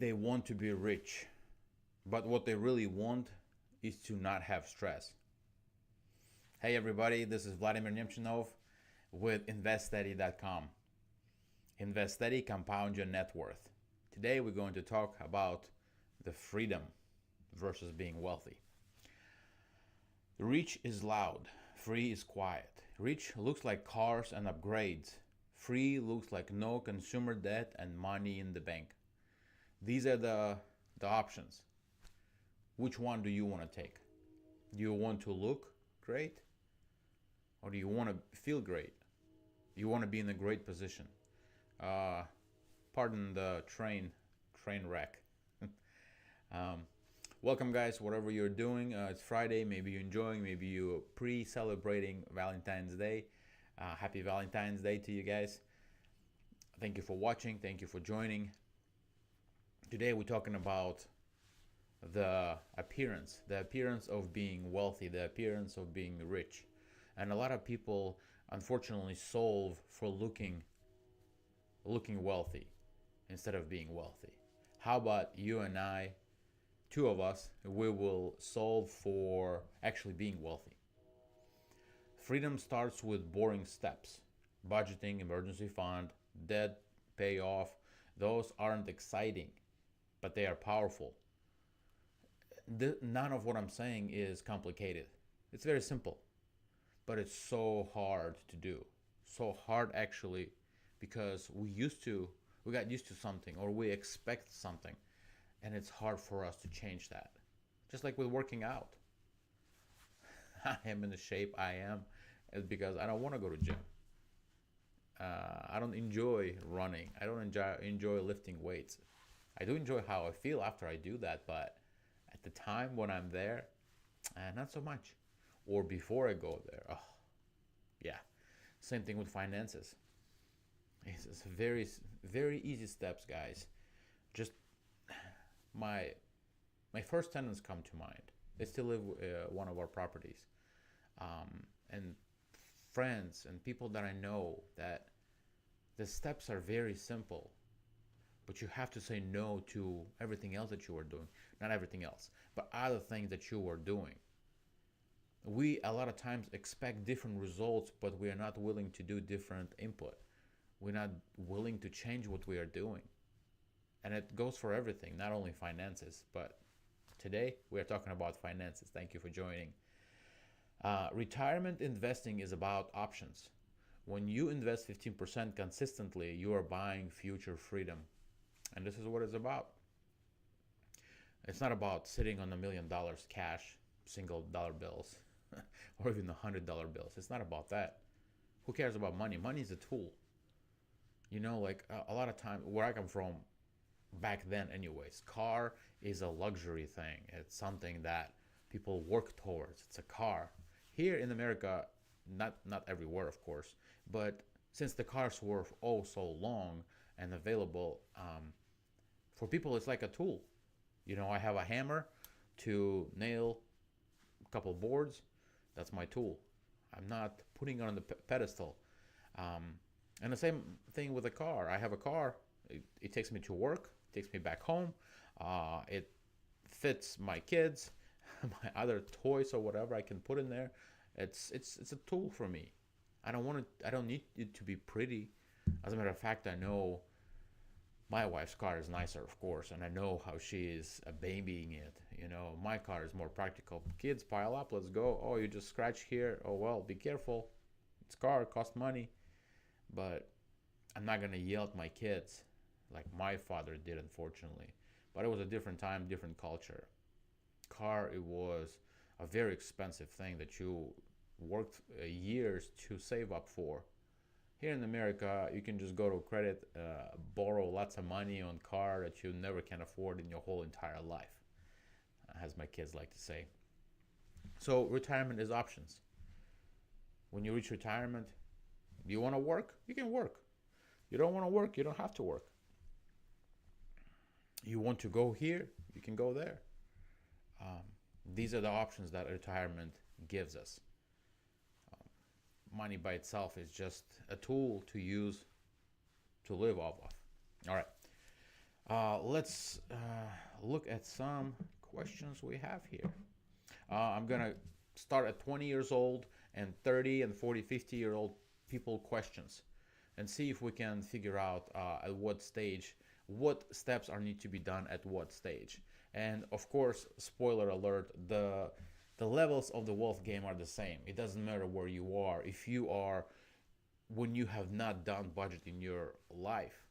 they want to be rich, but what they really want is to not have stress. Hey everybody, this is Vladimir Nemchinov with InvestSteady.com. Invest Steady, compound your net worth. Today we're going to talk about the freedom versus being wealthy. Rich is loud, free is quiet. Rich looks like cars and upgrades. Free looks like no consumer debt and money in the bank. These are the options. Which one do you want to take? Do you want to look great? Or do you want to feel great? You want to be in a great position. Pardon the train wreck. Welcome guys, whatever you're doing. It's Friday, maybe you're enjoying, maybe you're pre-celebrating Valentine's Day. Happy Valentine's Day to you guys. Thank you for watching, thank you for joining. Today we're talking about the appearance of being wealthy, the appearance of being rich. And a lot of people unfortunately solve for looking wealthy instead of being wealthy. How about you and I, two of us, we will solve for actually being wealthy. Freedom starts with boring steps. Budgeting, emergency fund, debt payoff. Those aren't exciting, but they are powerful. None of what I'm saying is complicated. It's very simple, but it's so hard to do. So hard actually, because we got used to something, or we expect something, and it's hard for us to change that. Just like with working out. I am in the shape I am because I don't want to go to gym. I don't enjoy running. I don't enjoy lifting weights. I do enjoy how I feel after I do that, but at the time when I'm there, not so much. Or before I go there, oh, yeah. Same thing with finances. It's very, very easy steps, guys. Just my first tenants come to mind. They still live one of our properties, and friends and people that I know, that the steps are very simple, but you have to say no to everything else that you are doing. Not everything else, but other things that you are doing. We a lot of times expect different results, but we are not willing to do different input. We're not willing to change what we are doing. And it goes for everything, not only finances, but today we are talking about finances. Thank you for joining. Retirement investing is about options. When you invest 15% consistently, you are buying future freedom. And this is what it's about. It's not about sitting on $1 million cash, single dollar bills, or even $100 bills. It's not about that. Who cares about money? Money is a tool. You know, like a lot of times, where I come from, back then anyways, car is a luxury thing. It's something that people work towards. It's a car. Here in America, not everywhere of course, but since the cars were so long and available, for people it's like a tool. You know, I have a hammer to nail a couple boards. That's my tool. I'm not putting it on the pedestal. And the same thing with a car. I have a car. It takes me to work. Takes me back home. It fits my kids, my other toys or whatever I can put in there. It's a tool for me. I don't need it to be pretty. As a matter of fact, I know my wife's car is nicer, of course, and I know how she is babying it. You know, my car is more practical. Kids, pile up, let's go. Oh, you just scratch here. Oh well, be careful. It's car, it costs money. But I'm not gonna yell at my kids like my father did, unfortunately. But it was a different time, different culture. Car, it was a very expensive thing that you worked years to save up for. Here in America, you can just go to credit, borrow lots of money on car that you never can afford in your whole entire life, as my kids like to say. So retirement is options. When you reach retirement, do you want to work? You can work. You don't want to work, you don't have to work. You want to go here, you can go there. These are the options that retirement gives us. Money by itself is just a tool to use to live off of. All right. Let's look at some questions we have here. I'm gonna start at 20 years old and 30 and 40, 50-year old people questions, and see if we can figure out at what stage, what steps are need to be done at what stage. And of course, spoiler alert, the levels of the wealth game are the same. It doesn't matter where you are. If you are, when you have not done budget in your life,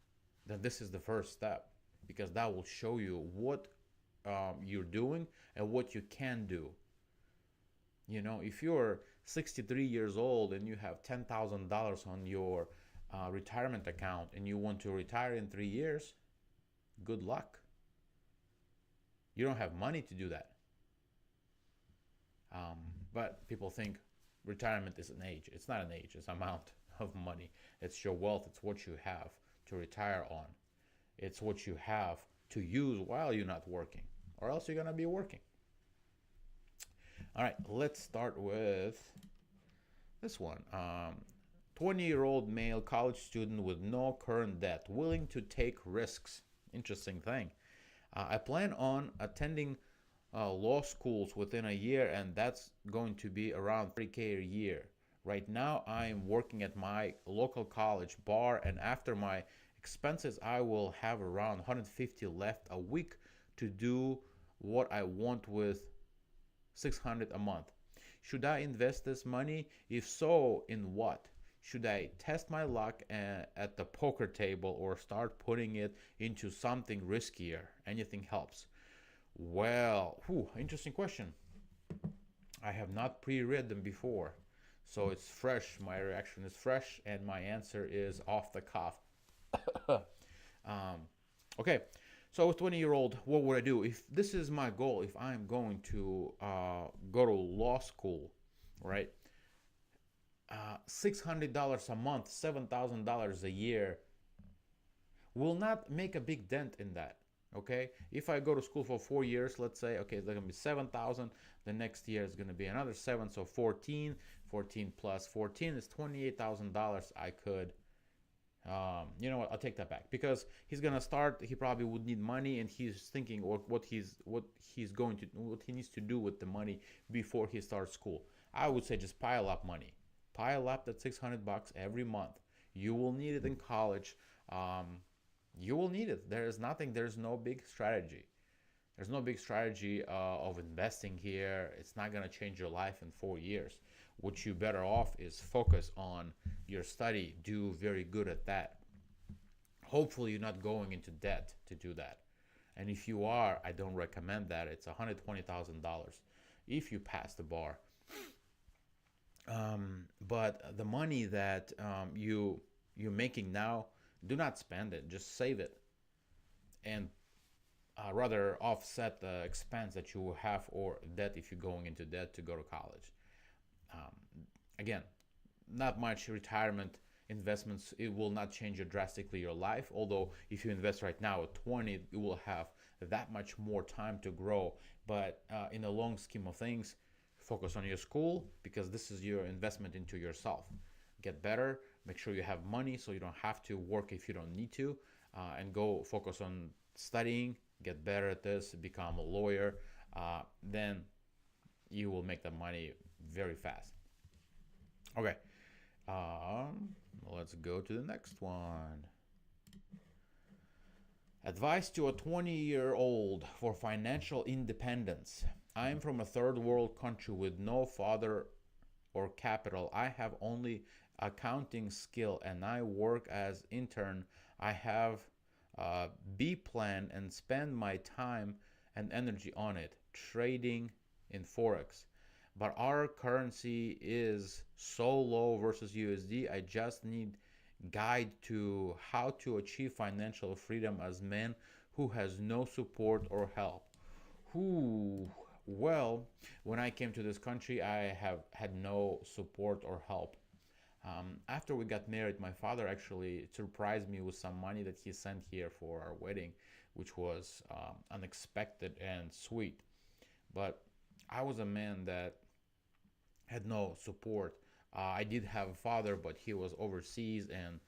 then this is the first step, because that will show you what you're doing and what you can do. You know, if you're 63 years old and you have $10,000 on your retirement account and you want to retire in 3 years, good luck. You don't have money to do that. Um, but people think retirement is an age. It's not an age, it's amount of money. It's your wealth, it's what you have to retire on. It's what you have to use while you're not working, or else you're going to be working. All right, let's start with this one. 20-year-old male college student with no current debt, willing to take risks. Interesting thing. I plan on attending law schools within a year, and that's going to be around 30K a year. Right now, I'm working at my local college bar, and after my expenses, I will have around 150 left a week to do what I want with 600 a month. Should I invest this money? If so, in what? Should I test my luck at the poker table or start putting it into something riskier? Anything helps. Well, interesting question. I have not pre-read them before, so it's fresh. My reaction is fresh, and my answer is off the cuff. um, okay, so with 20-year-old, what would I do if this is my goal? If I'm going to go to law school, right? $600 a month, $7,000 a year will not make a big dent in that. Okay, if I go to school for 4 years, let's say, okay, it's gonna be 7,000. The next year is gonna be another 7, so 14. 14 plus 14 is $28,000. I could, you know what? I'll take that back, because he's gonna start. He probably would need money, and he's thinking what he needs to do with the money before he starts school. I would say just pile up money, pile up that $600 every month. You will need it in college. You will need it. There's no big strategy. There's no big strategy of investing here. It's not going to change your life in 4 years. What you better off is focus on your study. Do very good at that. Hopefully, you're not going into debt to do that. And if you are, I don't recommend that. It's $120,000 if you pass the bar. But the money that you're making now, do not spend it. Just save it, and rather offset the expense that you will have or debt if you're going into debt to go to college. Um, Again, not much retirement investments. It will not change drastically your life. Although if you invest right now at 20, you will have that much more time to grow. But in the long scheme of things, focus on your school, because this is your investment into yourself. Get better. Make sure you have money so you don't have to work if you don't need to, and go focus on studying. Get better at this. Become a lawyer. Then you will make the money very fast. Okay. Let's go to the next one. Advice to a 20-year-old for financial independence. I am from a third world country with no father or capital. I have only accounting skill, and I work as intern. I have a B plan and spend my time and energy on it, trading in Forex. But our currency is so low versus USD. I just need guide to how to achieve financial freedom as man who has no support or help. Who Well, when I came to this country, I have had no support or help. After we got married, my father actually surprised me with some money that he sent here for our wedding, which was unexpected and sweet. But I was a man that had no support. I did have a father, but he was overseas, and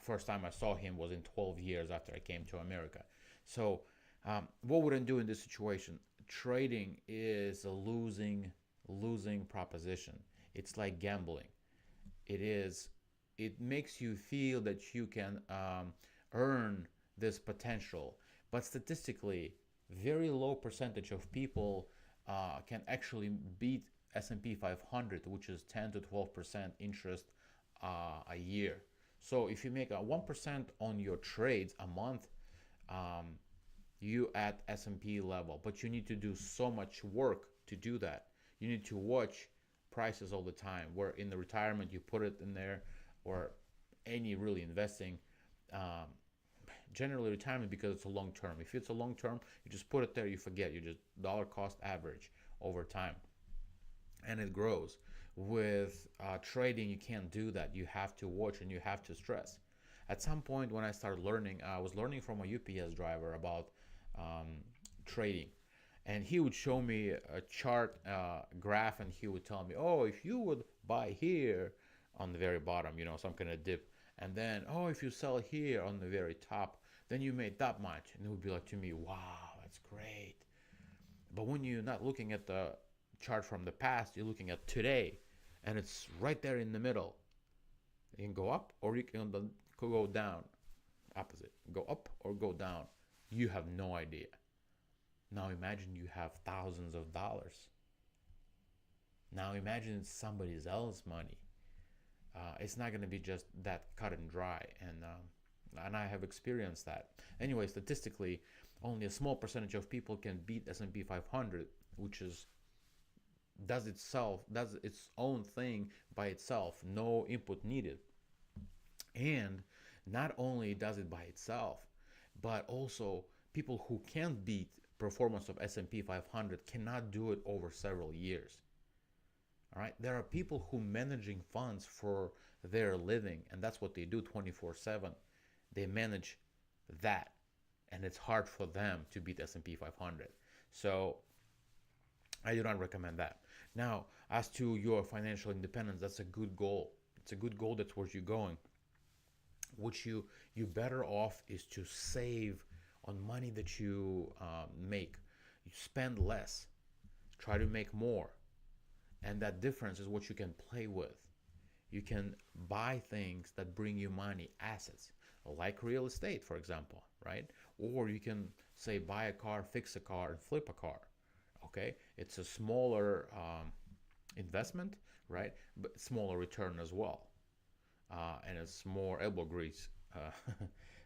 first time I saw him was in 12 years after I came to America. So, what would I do in this situation? Trading is a losing proposition. It's like gambling. It is. It makes you feel that you can earn this potential, but statistically, very low percentage of people can actually beat S&P 500, which is 10 to 12% interest a year. So if you make a 1% on your trades a month, um, you at S&P level, but you need to do so much work to do that. You need to watch prices all the time. Where in the retirement you put it in there, or any really investing, um, generally retirement, because it's a long term. If it's a long term, you just put it there, you forget. You just dollar cost average over time, and it grows. With trading, you can't do that. You have to watch and you have to stress. At some point, when I started learning, I was learning from a UPS driver about um, trading, and he would show me a chart graph, and he would tell me, oh, if you would buy here on the very bottom, some kind of dip, and then, oh, if you sell here on the very top, then you made that much. And it would be like, to me, wow, that's great. But when you're not looking at the chart from the past, you're looking at today, and it's right there in the middle. You can go up or you can go down. Opposite. Go up or go down. You have no idea. Now imagine you have thousands of dollars. Now imagine it's somebody else's money. It's not going to be just that cut and dry, and I have experienced that. Anyway, statistically, only a small percentage of people can beat S&P 500, which is does its own thing by itself, no input needed. And not only does it by itself, but also people who can't beat performance of S&P 500 cannot do it over several years. All right, there are people who managing funds for their living, and that's what they do 24/7. They manage that, and it's hard for them to beat S&P 500. So I do not recommend that. Now, as to your financial independence, that's a good goal. It's a good goal. That's where you're going. What you better off is to save on money that you make. You spend less, try to make more, and that difference is what you can play with. You can buy things that bring you money, assets, like real estate, for example, right? Or you can say buy a car, fix a car, and flip a car. Okay, it's a smaller investment, right? But smaller return as well, and it's more elbow grease.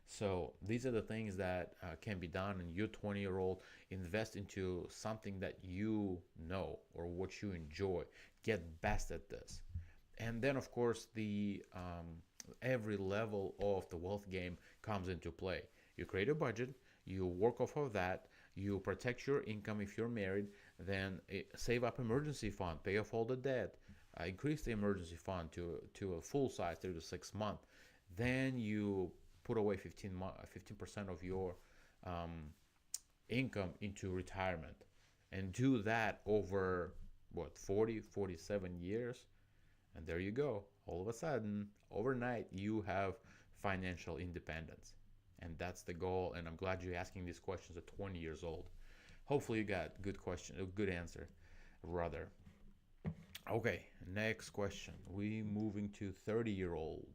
So these are the things that can be done. And you 20-year-old, invest into something that you know or what you enjoy. Get best at this, and then of course the every level of the wealth game comes into play. You create a budget, you work off of that, you protect your income if you're married, then save up emergency fund, pay off all the debt, increase the emergency fund to a full size 3 to 6 month. Then you put away 15% of your income into retirement, and do that over what, 47 years, and there you go. All of a sudden, overnight, you have financial independence. And that's the goal. And I'm glad you're asking these questions at 20 years old. Hopefully you got good question, a good answer, rather. Okay, next question. We moving to 30-year-old.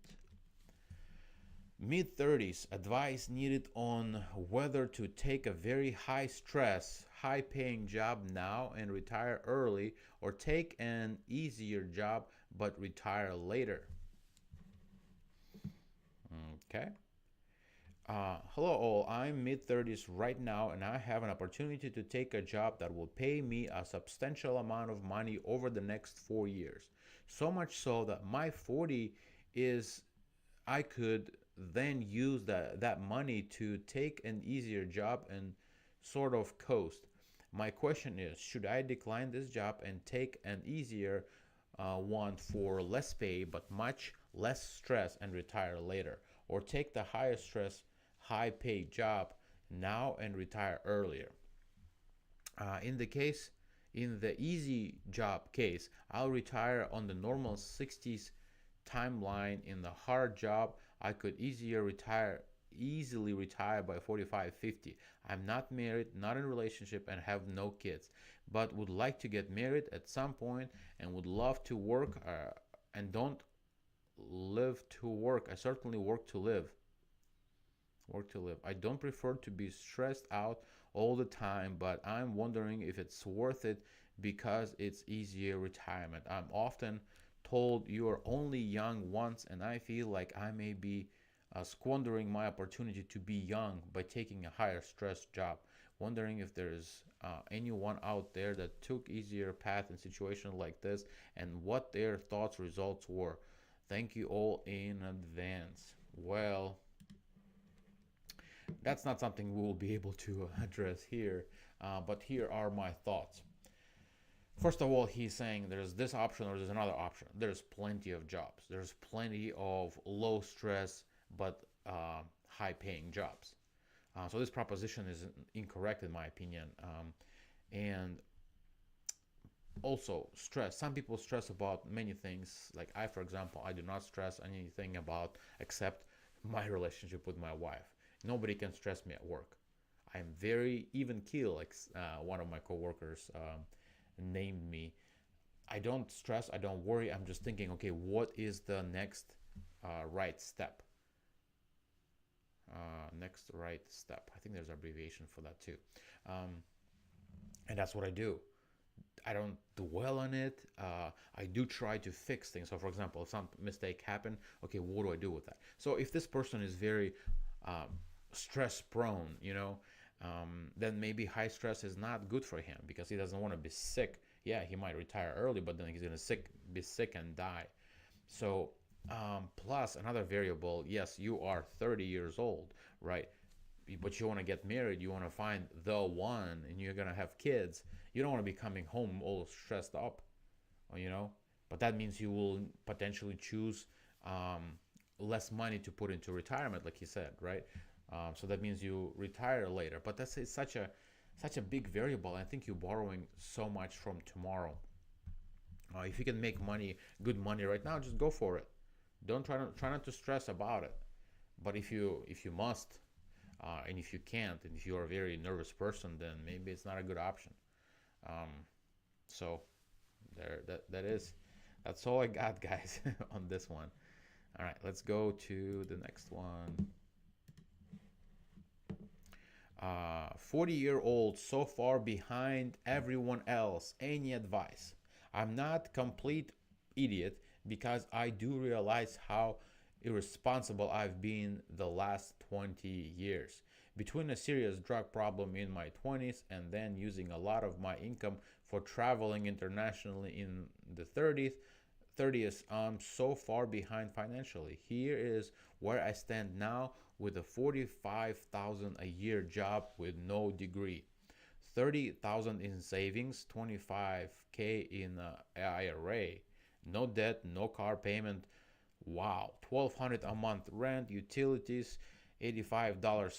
Mid 30s, advice needed on whether to take a very high stress, high paying job now and retire early, or take an easier job but retire later. Okay. Hello all, I'm mid 30s right now, and I have an opportunity to take a job that will pay me a substantial amount of money over the next 4 years. So much so that my 40 is, I could then use that money to take an easier job and sort of coast. My question is, should I decline this job and take an easier one for less pay but much less stress and retire later, or take the higher stress, high paid job now and retire earlier? In the easy job case, I'll retire on the normal 60s timeline. In the hard job, I could easily retire by 45, 50. I'm not married, not in a relationship, and have no kids, but would like to get married at some point and would love to work and don't live to work. I certainly work to live. Work to live. I don't prefer to be stressed out all the time, but I'm wondering if it's worth it because it's easier retirement. I'm often told you are only young once, and I feel like I may be squandering my opportunity to be young by taking a higher stress job. Wondering if there's anyone out there that took easier path in situations like this and what their thoughts results were. Thank you all in advance. Well, that's not something we will be able to address here, but here are my thoughts. First of all, he's saying there's this option or there's another option. There's plenty of jobs. There's plenty of low stress but high paying jobs. So this proposition is incorrect in my opinion. And also stress. Some people stress about many things. Like I, for example, I do not stress anything about except my relationship with my wife. Nobody can stress me at work. I'm very even keel, like one of my coworkers named me. I don't stress, I don't worry. I'm just thinking, okay, what is the next right step? Next right step. I think there's an abbreviation for that too. Um, and that's what I do. I don't dwell on it. I do try to fix things. So, for example, if some mistake happened, okay, what do I do with that? So, if this person is very um, stress prone, then maybe high stress is not good for him because he doesn't want to be sick. Yeah, he might retire early, but then he's gonna be sick and die. So, plus another variable. Yes, you are 30 years old, right? But you want to get married, you want to find the one, and you're gonna have kids. You don't want to be coming home all stressed up, you know. But that means you will potentially choose less money to put into retirement, like you said, right? So that means you retire later. But that's such a big variable. I think you're borrowing so much from tomorrow. If you can make money, good money right now, just go for it. Don't try not to stress about it. But if you must, and if you can't, and if you're a very nervous person, then maybe it's not a good option. Um, so that's all I got, guys, on this one. All right, let's go to the next one. 40-year-old so far behind everyone else. Any advice? I'm not complete idiot because I do realize how irresponsible I've been the last 20 years. Between a serious drug problem in my 20s and then using a lot of my income for traveling internationally in the 30s, I'm so far behind financially. Here is where I stand now with a 45,000 a year job with no degree. 30,000 in savings, 25k in IRA, no debt, no car payment. Wow, 1,200 a month rent, utilities, $85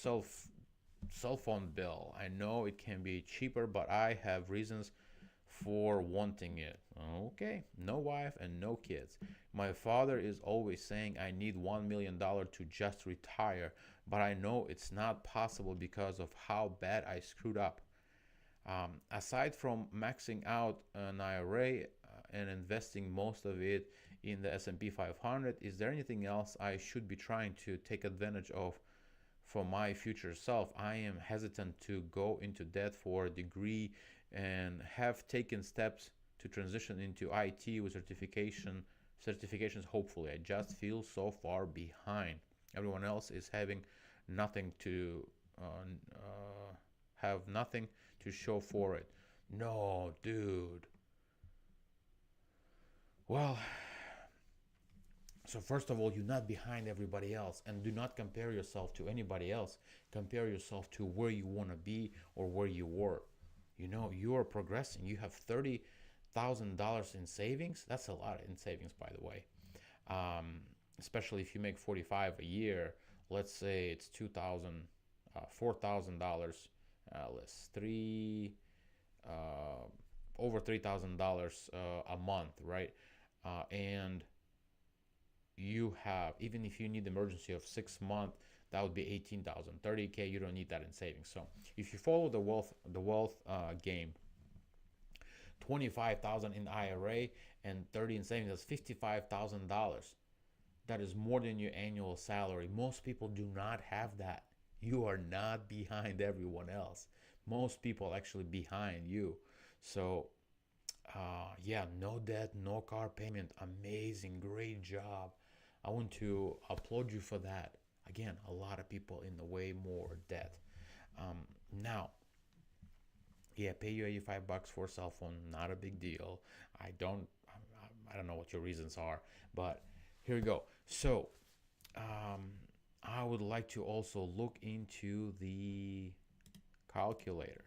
cell phone bill. I know it can be cheaper, but I have reasons for wanting it. Okay, no wife and no kids. My father is always saying I need $1 million to just retire, but I know it's not possible because of how bad I screwed up. Aside from maxing out an IRA and investing most of it in the S&P 500, is there anything else I should be trying to take advantage of for my future self? I am hesitant to go into debt for a degree and have taken steps to transition into IT with certifications hopefully. I just feel so far behind. Everyone else is having nothing to have nothing to show for it. No, dude. Well, so first of all, you're not behind everybody else, and do not compare yourself to anybody else. Compare yourself to where you want to be or where you were. You are progressing. You have $30,000 in savings. That's a lot in savings, by the way. Um, Especially if you make 45 a year. Let's say it's 2,000, $4,000 less uh, over $3,000 a month, right? And you have, even if you need emergency of 6 months, that would be 18,000. 30K, you don't need that in savings. So if you follow the wealth game, 25,000 in IRA and 30 in savings, that's $55,000. That is more than your annual salary. Most people do not have that. You are not behind everyone else. Most people actually behind you. So yeah, no debt, no car payment. Amazing, great job. I want to applaud you for that. Again, a lot of people in the way more debt. Um, Now, yeah, pay you $85 for a cell phone, not a big deal. I don't, I don't know what your reasons are, but here we go. So, um, I would like to also look into the calculator.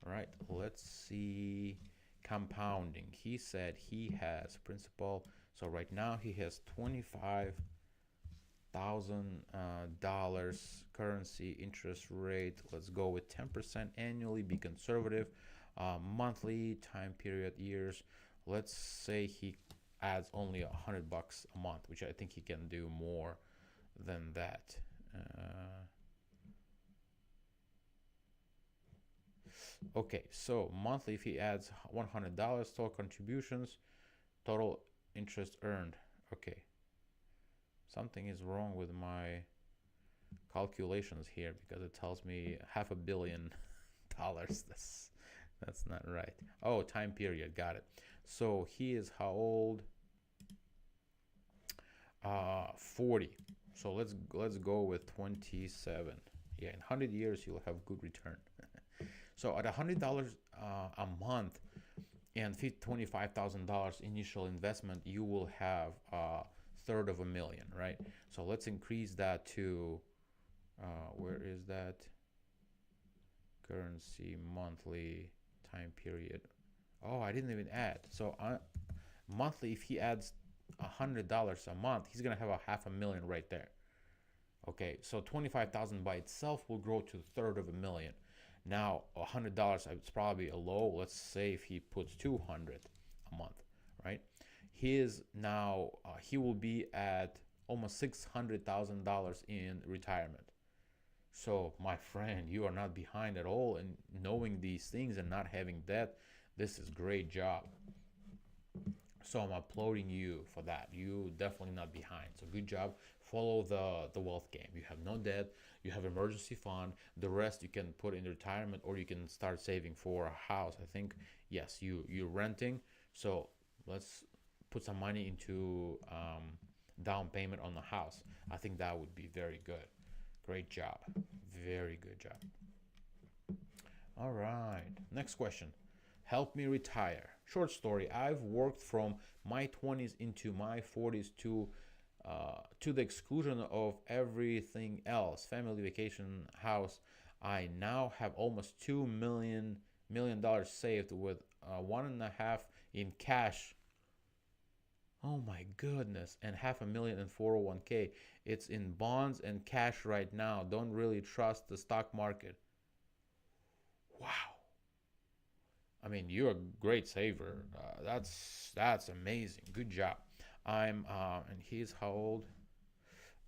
All right, let's see compounding. He said he has principal. So right now he has $25,000 currency interest rate. Let's go with 10% annually. Be conservative. Monthly time period years. Let's say he adds only $100 a month, which I think he can do more than that. Okay, so monthly, if he adds $100 total contributions, total interest earned. Okay, something is wrong with my calculations here because it tells me $500 million. That's not right. Oh, time period. Got it. So he is how old? 40. So let's go with 27. Yeah, in 100 years you'll have good return. So at $100 a month and $25,000 initial investment, you will have a third of a million, right? So let's increase that to where is that? Currency monthly time period. Oh, I didn't even add. So monthly, if he adds $100 a month, he's gonna have a half a million right there. Okay, so 25,000 by itself will grow to a third of a million. Now, $100 it's probably a low. Let's say if he puts 200 a month, right? He is now he will be at almost $600,000 in retirement. So, my friend, you are not behind at all in knowing these things and not having debt. This is great job. So I'm applauding you for that. You definitely not behind. So good job. Follow the wealth game. You have no debt. You have emergency fund. The rest you can put in retirement or you can start saving for a house. I think yes, you're renting. So let's put some money into down payment on the house. I think that would be very good. Great job. Very good job. All right. Next question. Help me retire. Short story. I've worked from my 20s into my 40s to the exclusion of everything else. Family, vacation, house. I now have almost $2 million saved with 1.5 in cash. Oh my goodness, and half a million in 401k. It's in bonds and cash right now. Don't really trust the stock market. Wow. I mean, you're a great saver. That's amazing. Good job. And he's how old?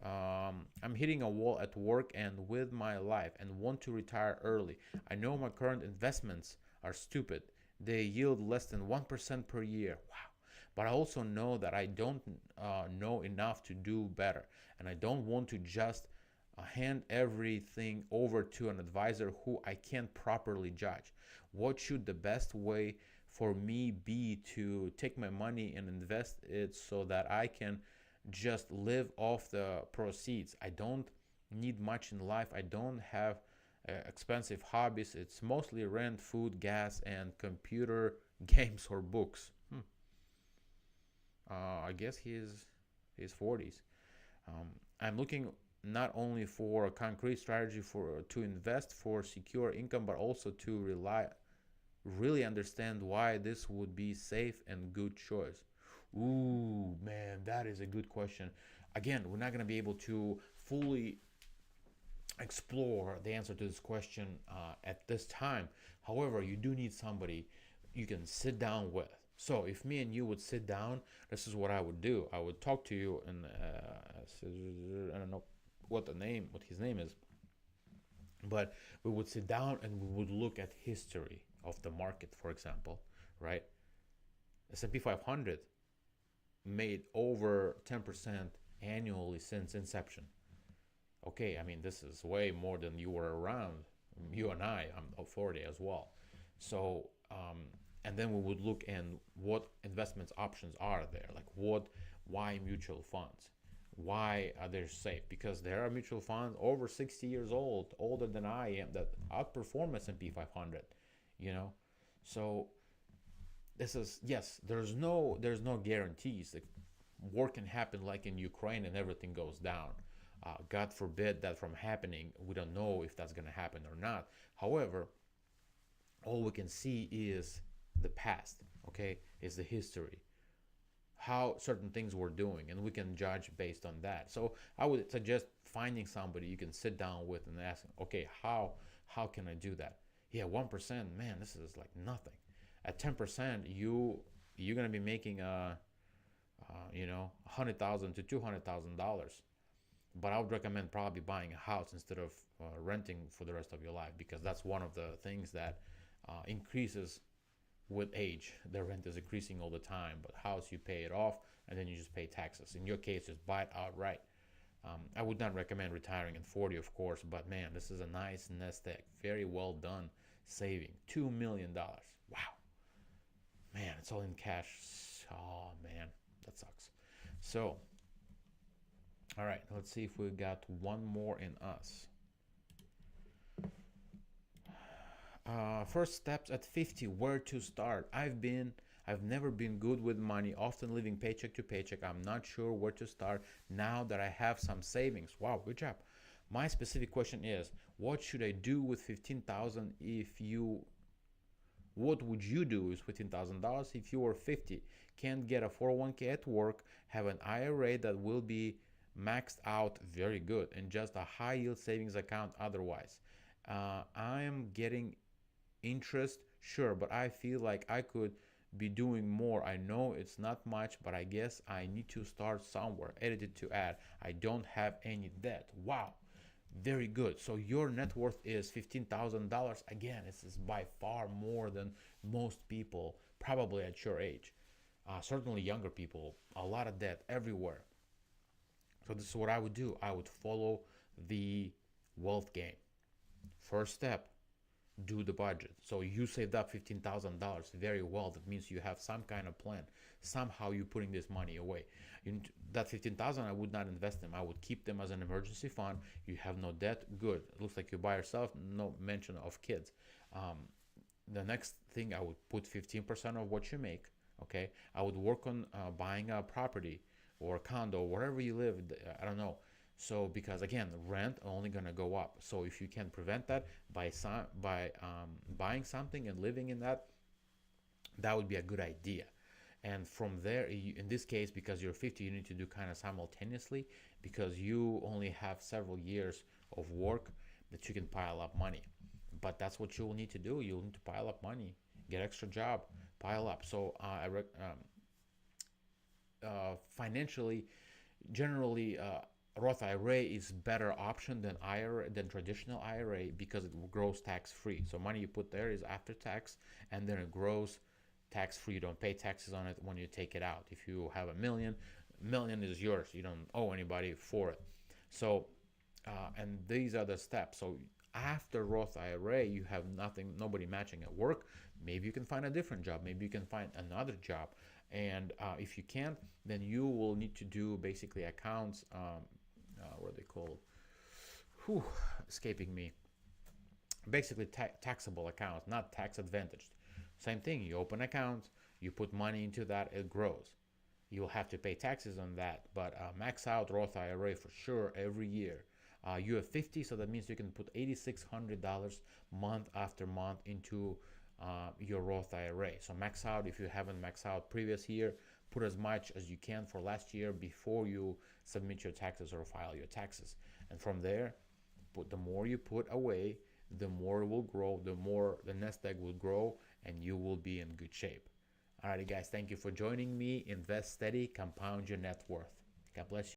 I'm hitting a wall at work and with my life and want to retire early. I know my current investments are stupid. They yield less than 1% per year. Wow. But I also know that I don't know enough to do better. And I don't want to just hand everything over to an advisor who I can't properly judge. What should the best way for me be to take my money and invest it so that I can just live off the proceeds? I don't need much in life. I don't have expensive hobbies. It's mostly rent, food, gas, and computer games or books. I guess he's his 40s. I'm looking not only for a concrete strategy for to invest for secure income, but also to really understand why this would be safe and good choice. Ooh, man, that is a good question. Again, we're not going to be able to fully explore the answer to this question at this time. However, you do need somebody you can sit down with. So if me and you would sit down, this is what I would do. I would talk to you and I don't know. what his name is, but we would sit down and we would look at history of the market, for example, right? S&P 500 made over 10% annually since inception. Okay, I mean, this is way more than you were around. You and I'm 40 as well. So, and then we would look and what investments options are there, like why mutual funds? Why are they safe? Because there are mutual funds over 60 years old, older than I am, that outperform S&P 500, you know? So this is, yes, there's no guarantees. Like, war can happen like in Ukraine and everything goes down. God forbid that from happening. We don't know if that's going to happen or not. However, all we can see is the past, okay, is the history, how certain things were doing, and we can judge based on that. So I would suggest finding somebody you can sit down with and ask, okay, how can I do that? Yeah, 1%, man, this is like nothing. At 10%, you're gonna be making $100,000 to $200,000. But I would recommend probably buying a house instead of renting for the rest of your life, because that's one of the things that increases with age. The rent is increasing all the time, but house, you pay it off and then you just pay taxes. In your case, just buy it outright. I would not recommend retiring at 40, of course, but man, this is a nice nest egg. Very well done saving. $2 million. Wow. Man, it's all in cash. Oh, man, that sucks. So, all right, let's see if we got one more in us. First steps at 50, where to start? I've never been good with money, often living paycheck to paycheck. I'm not sure where to start now that I have some savings. Wow, good job. My specific question is, what should I do with 15,000 if you what would you do with $15,000 if you were 50? Can't get a 401k at work, have an IRA that will be maxed out very good, and just a high yield savings account otherwise. I am getting interest, sure, but I feel like I could be doing more. I know it's not much, but I guess I need to start somewhere. Edited to add, I don't have any debt. Wow, very good. So your net worth is $15,000. Again, this is by far more than most people, probably at your age. Certainly younger people, a lot of debt everywhere. So this is what I would do. I would follow the wealth game. First step, do the budget. So you saved up $15,000 very well. That means you have some kind of plan. Somehow you're putting this money away. That 15,000, I would not invest them. I would keep them as an emergency fund. You have no debt, good. It looks like you're by yourself. No mention of kids. The next thing, I would put 15% of what you make. Okay, I would work on buying a property or a condo, wherever you live. I don't know. So because again, rent only gonna go up. So if you can prevent that by buying something and living in that, that would be a good idea. And from there, in this case, because you're 50, you need to do kind of simultaneously, because you only have several years of work that you can pile up money. But that's what you'll need to do. You'll need to pile up money, get extra job, pile up. So financially, generally, Roth IRA is better option than IRA, than traditional IRA, because it grows tax free. So money you put there is after tax, and then it grows tax free. You don't pay taxes on it when you take it out. If you have a million is yours. You don't owe anybody for it. So and these are the steps. So after Roth IRA, you have nothing, nobody matching at work. Maybe you can find a different job. Maybe you can find another job. And if you can't, then you will need to do basically accounts. What are they called? Whew, escaping me. Basically taxable accounts, not tax advantaged. Same thing. You open accounts, you put money into that, it grows. You'll have to pay taxes on that, but max out Roth IRA for sure every year. You have 50, so that means you can put $8,600 month after month into your Roth IRA. So max out. If you haven't maxed out previous year, put as much as you can for last year before you submit your taxes or file your taxes. And from there, the more you put away, the more it will grow, the more the nest egg will grow, and you will be in good shape. Alrighty, guys, thank you for joining me. Invest steady, compound your net worth. God bless you.